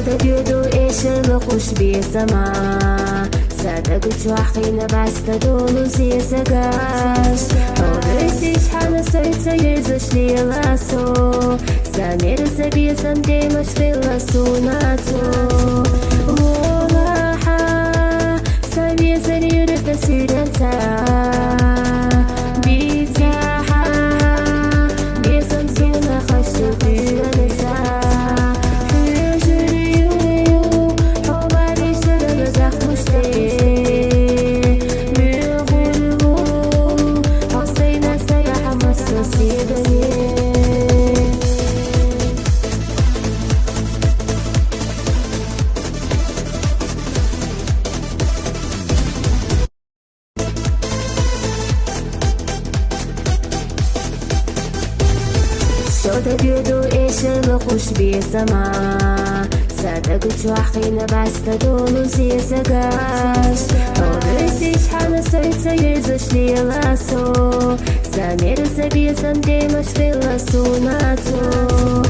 تجدو إيش الوقوش بيسما سادق جواحين باستا دولو زي سقاش أوليسيش حانا سويتا يرزش لي لاسو سامير زبي سندي مش في لاسو ناتو وراحة سامي زرير بسيرتا بيتاحة بيسمسونا خشو في رنسا تجدو إيش الوقوش بيسما سادق جواحين باستا دولو زي سقاش أوليسيش حانا سويتا يرزش لي لاسو سامير زبي سندي مش في لاسو ناتو